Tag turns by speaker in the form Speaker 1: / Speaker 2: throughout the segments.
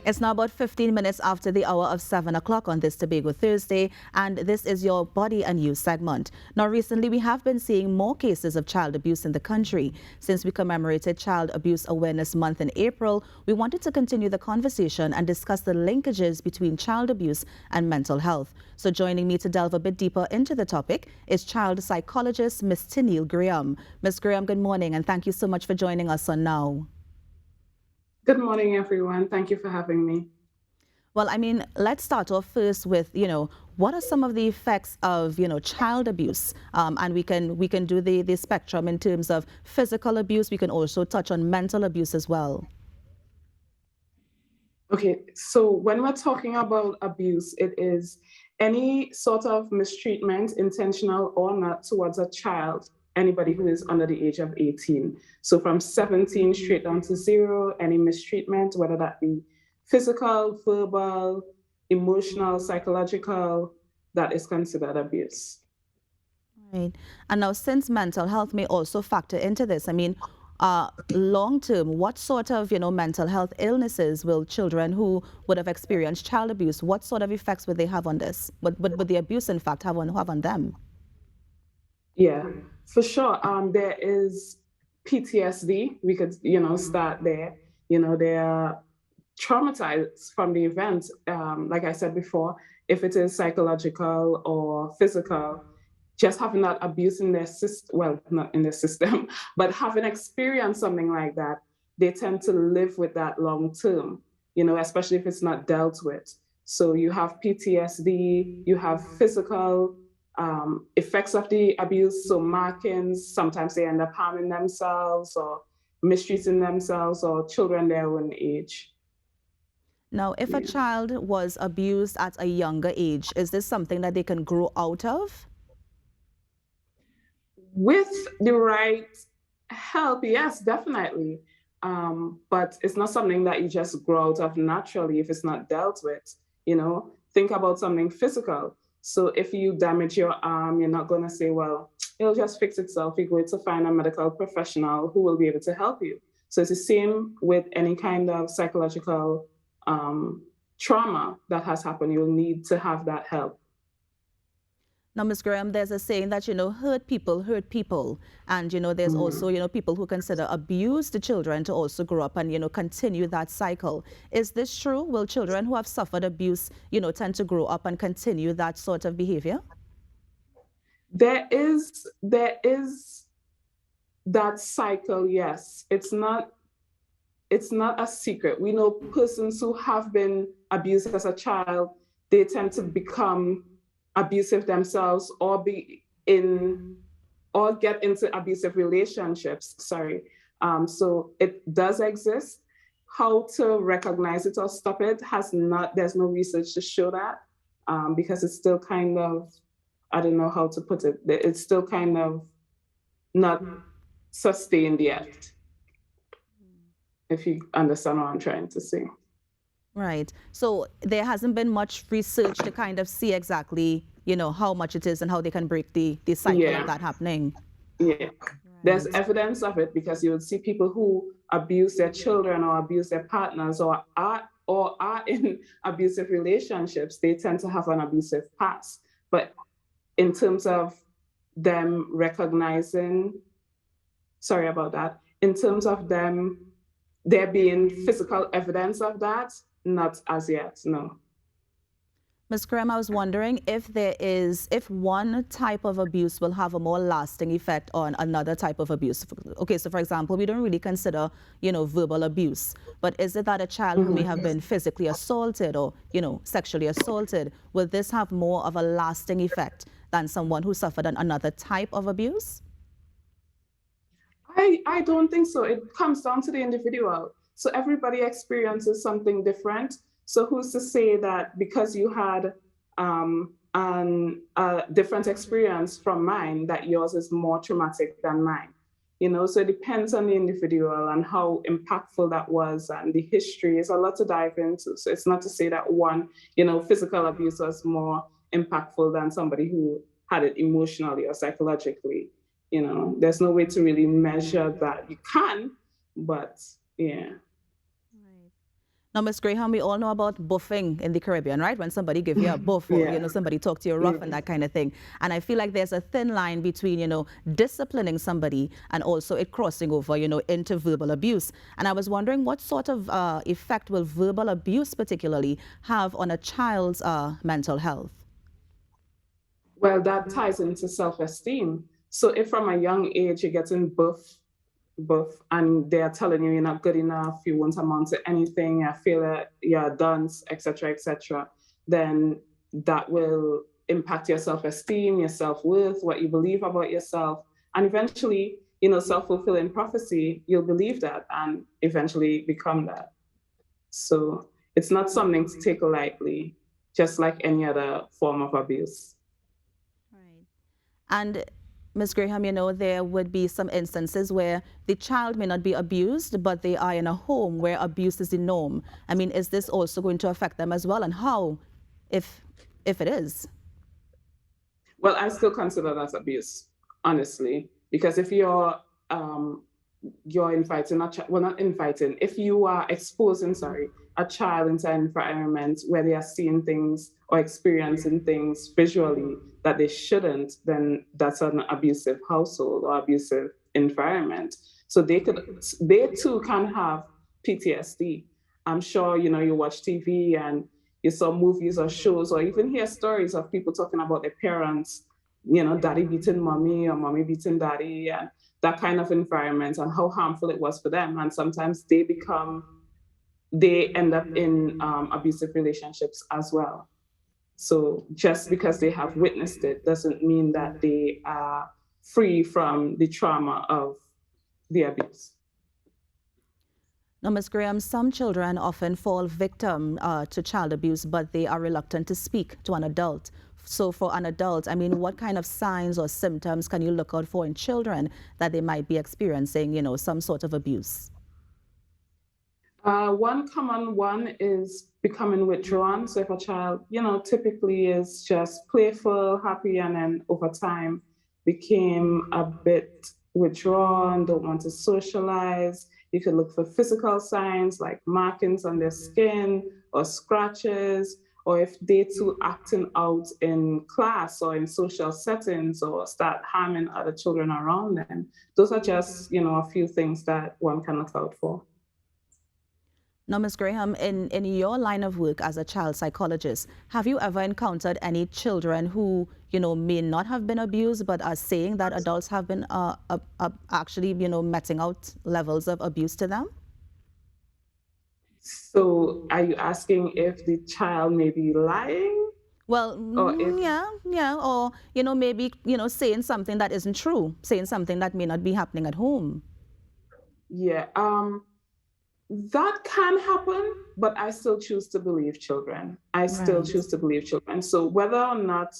Speaker 1: It's now about 15 minutes after the hour of 7 o'clock on this Tobago Thursday, and this is your Body and You segment. Now, recently we have been seeing more cases of child abuse in the country. Since we commemorated Child Abuse Awareness Month in April, we wanted to continue the conversation and discuss the linkages between child abuse and mental health. So joining me to delve a bit deeper into the topic is child psychologist Ms. Tyneille Graham. Ms. Graham, good morning, and thank you so much for joining us on Now.
Speaker 2: Good morning, everyone. Thank you for having me.
Speaker 1: Well, I mean, let's start off first with, what are some of the effects of, child abuse? And we can do the spectrum in terms of physical abuse. We can also touch on mental abuse as well.
Speaker 2: Okay, so when we're talking about abuse, it is any sort of mistreatment, intentional or not, towards a child, anybody who is under the age of 18. So from 17 straight down to 0, any mistreatment, whether that be physical, verbal, emotional, psychological, that is considered abuse.
Speaker 1: Right. And now, since mental health may also factor into this, I mean, long term, what sort of, mental health illnesses will children who would have experienced child abuse, what sort of effects would they have on this? Would the abuse, in fact, have on them?
Speaker 2: Yeah, for sure. There is PTSD. We could, start there. They're traumatized from the event. Like I said before, if it is psychological or physical, just having that abuse in their system, well, not in their system, but having experienced something like that, they tend to live with that long term, especially if it's not dealt with. So you have PTSD, you have physical effects of the abuse, so markings, sometimes they end up harming themselves or mistreating themselves or children their own age.
Speaker 1: Now, if a child was abused at a younger age, is this something that they can grow out of?
Speaker 2: With the right help, yes, definitely. But it's not something that you just grow out of naturally if it's not dealt with. Think about something physical. So if you damage your arm, you're not going to say, well, it'll just fix itself. You're going to find a medical professional who will be able to help you. So it's the same with any kind of psychological trauma that has happened. You'll need to have that help.
Speaker 1: Now, Ms. Graham, there's a saying that, hurt people hurt people. And, there's also, people who consider abuse the children to also grow up and, continue that cycle. Is this true? Will children who have suffered abuse, tend to grow up and continue that sort of behavior?
Speaker 2: There is that cycle, yes. It's not a secret. We know persons who have been abused as a child, they tend to become abusive themselves or get into abusive relationships. So it does exist. How to recognize it or stop it there's no research to show that, because it's still kind of, I don't know how to put it, it's still kind of not sustained yet, if you understand what I'm trying to say.
Speaker 1: Right. So there hasn't been much research to kind of see exactly, how much it is and how they can break the cycle of that happening.
Speaker 2: Yeah. Right. There's evidence of it because you would see people who abuse their children or abuse their partners or are in abusive relationships. They tend to have an abusive past. But in terms of them recognizing, in terms of there being physical evidence of that, not as yet, no.
Speaker 1: Ms. Graham, I was wondering if one type of abuse will have a more lasting effect on another type of abuse. Okay, so for example, we don't really consider, verbal abuse, but is it that a child who may have been physically assaulted or, sexually assaulted, will this have more of a lasting effect than someone who suffered another type of abuse?
Speaker 2: I don't think so. It comes down to the individual. So everybody experiences something different. So who's to say that because you had a different experience from mine, that yours is more traumatic than mine? So it depends on the individual and how impactful that was, and the history is a lot to dive into. So it's not to say that one, physical abuse was more impactful than somebody who had it emotionally or psychologically. There's no way to really measure that. You can, but yeah.
Speaker 1: Now, Ms. Graham, we all know about buffing in the Caribbean, right? When somebody give you a buff or,
Speaker 2: Yeah.
Speaker 1: somebody talk to you rough and that kind of thing. And I feel like there's a thin line between, disciplining somebody and also it crossing over, into verbal abuse. And I was wondering what sort of effect will verbal abuse particularly have on a child's mental health?
Speaker 2: Well, that ties into self-esteem. So if from a young age you're getting buff, and they're telling you you're not good enough, you won't amount to anything, I feel that you're a dunce, etc., then that will impact your self-esteem, your self-worth, what you believe about yourself. And eventually, self-fulfilling prophecy, you'll believe that and eventually become that. So it's not something to take lightly, just like any other form of abuse.
Speaker 1: Right. And Ms. Graham, there would be some instances where the child may not be abused, but they are in a home where abuse is the norm. I mean, is this also going to affect them as well, and how, if it is?
Speaker 2: Well, I still consider that abuse, honestly, because if you're inviting not inviting, if you are exposing, a child into an environment where they are seeing things or experiencing things visually that they shouldn't, then that's an abusive household or abusive environment. So they too can have PTSD. I'm sure, you watch TV and you saw movies or shows or even hear stories of people talking about their parents, daddy beating mommy or mommy beating daddy, and that kind of environment and how harmful it was for them. And sometimes they end up in abusive relationships as well. So just because they have witnessed it doesn't mean that they are free from the trauma of the abuse.
Speaker 1: Now, Ms. Graham, some children often fall victim to child abuse, but they are reluctant to speak to an adult. So for an adult, I mean, what kind of signs or symptoms can you look out for in children that they might be experiencing, some sort of abuse?
Speaker 2: One common one is becoming withdrawn. So if a child, typically is just playful, happy, and then over time became a bit withdrawn, don't want to socialize. You could look for physical signs like markings on their skin or scratches, or if they too acting out in class or in social settings or start harming other children around them. Those are just, a few things that one can look out for.
Speaker 1: Now, Ms. Graham, in your line of work as a child psychologist, have you ever encountered any children who, may not have been abused, but are saying that adults have been actually, meting out levels of abuse to them?
Speaker 2: So are you asking if the child may be lying?
Speaker 1: Well, yeah, or, maybe, saying something that isn't true, saying something that may not be happening at home.
Speaker 2: Yeah, that can happen, but I still choose to believe children. I still choose to believe children. So whether or not,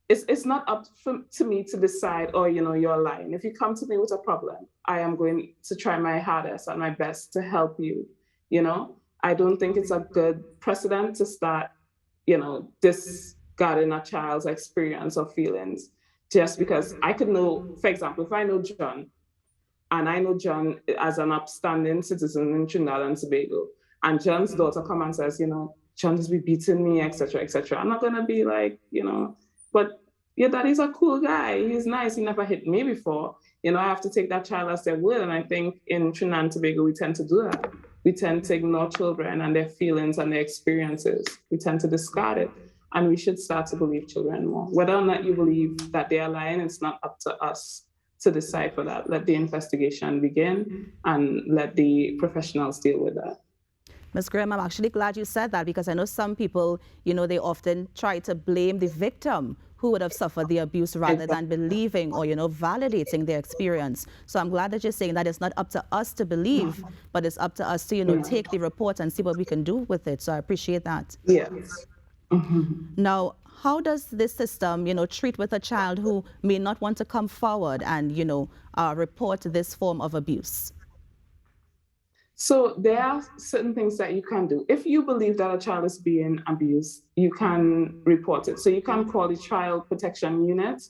Speaker 2: it's not up to me to decide, oh, you're lying. If you come to me with a problem, I am going to try my hardest and my best to help you. I don't think it's a good precedent to start, discarding a child's experience or feelings just because I could know, for example, if I know John, and I know John as an upstanding citizen in Trinidad and Tobago, and John's daughter come and says, John has been beating me, etc. I'm not gonna be like, but your daddy's a cool guy. He's nice. He never hit me before. I have to take that child as their word. And I think in Trinidad and Tobago, we tend to do that. We tend to ignore children and their feelings and their experiences. We tend to discard it. And we should start to believe children more. Whether or not you believe that they are lying, it's not up to us to decipher that. Let the investigation begin and let the professionals deal with that.
Speaker 1: Ms. Graham, I'm actually glad you said that because I know some people, they often try to blame the victim who would have suffered the abuse rather than believing or, validating their experience. So I'm glad that you're saying that it's not up to us to believe, but it's up to us to, take the report and see what we can do with it. So I appreciate that.
Speaker 2: Yes.
Speaker 1: Now, how does this system, treat with a child who may not want to come forward and, report this form of abuse?
Speaker 2: So there are certain things that you can do. If you believe that a child is being abused, you can report it. So you can call the Child Protection Unit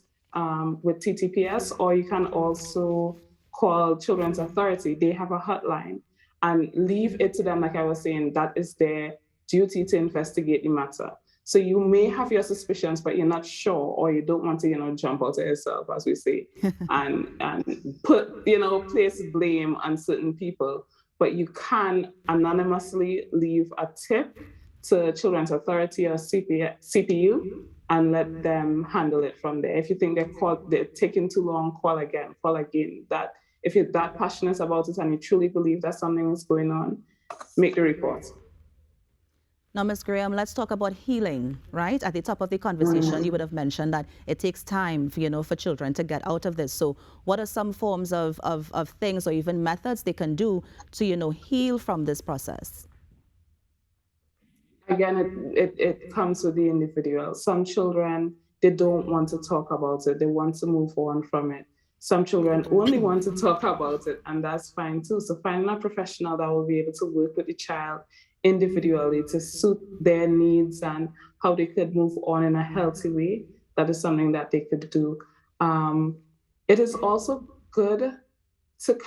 Speaker 2: with TTPS, or you can also call Children's Authority. They have a hotline. and leave it to them. Like I was saying, that is their duty to investigate the matter. So you may have your suspicions, but you're not sure, or you don't want to, jump out of yourself, as we say, and put, place blame on certain people. But you can anonymously leave a tip to Children's Authority or CPU and let them handle it from there. If you think they're taking too long, call again. That if you're that passionate about it and you truly believe that something is going on, make the report.
Speaker 1: Now, Ms. Graham, let's talk about healing, right? At the top of the conversation, you would have mentioned that it takes time, for children to get out of this. So what are some forms of things or even methods they can do to, heal from this process?
Speaker 2: Again, it comes with the individual. Some children, they don't want to talk about it. They want to move on from it. Some children only want to talk about it, and that's fine too. So finding a professional that will be able to work with the child individually to suit their needs and how they could move on in a healthy way, that is something that they could do. It is also good to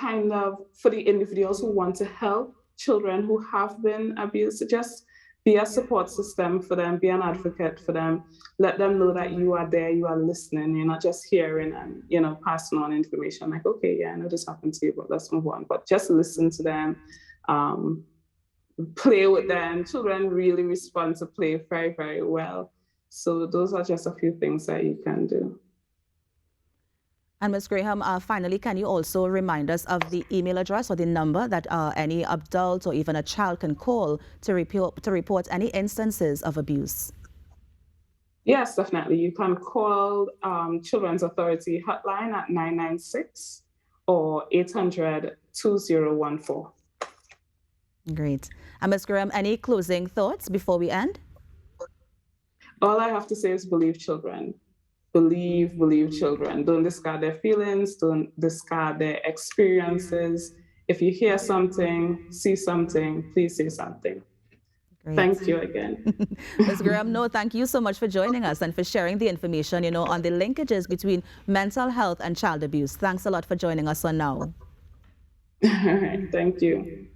Speaker 2: for the individuals who want to help children who have been abused, to just be a support system for them, be an advocate for them, let them know that you are there, you are listening, you're not just hearing and, passing on information like, okay, yeah, I know this happened to you, but let's move on. But just listen to them, play with them. Children really respond to play very, very well. So those are just a few things that you can do.
Speaker 1: And Ms. Graham, finally, can you also remind us of the email address or the number that any adult or even a child can call to report any instances of abuse?
Speaker 2: Yes, definitely. You can call Children's Authority hotline at 996 or 800-2014.
Speaker 1: Great. And Ms. Graham, any closing thoughts before we end?
Speaker 2: All I have to say is believe children. Believe children. Don't discard their feelings. Don't discard their experiences. If you hear something, see something, please say something. Great. Thank you again.
Speaker 1: Ms. Graham, no, thank you so much for joining us and for sharing the information, on the linkages between mental health and child abuse. Thanks a lot for joining us on Now.
Speaker 2: All right, thank you.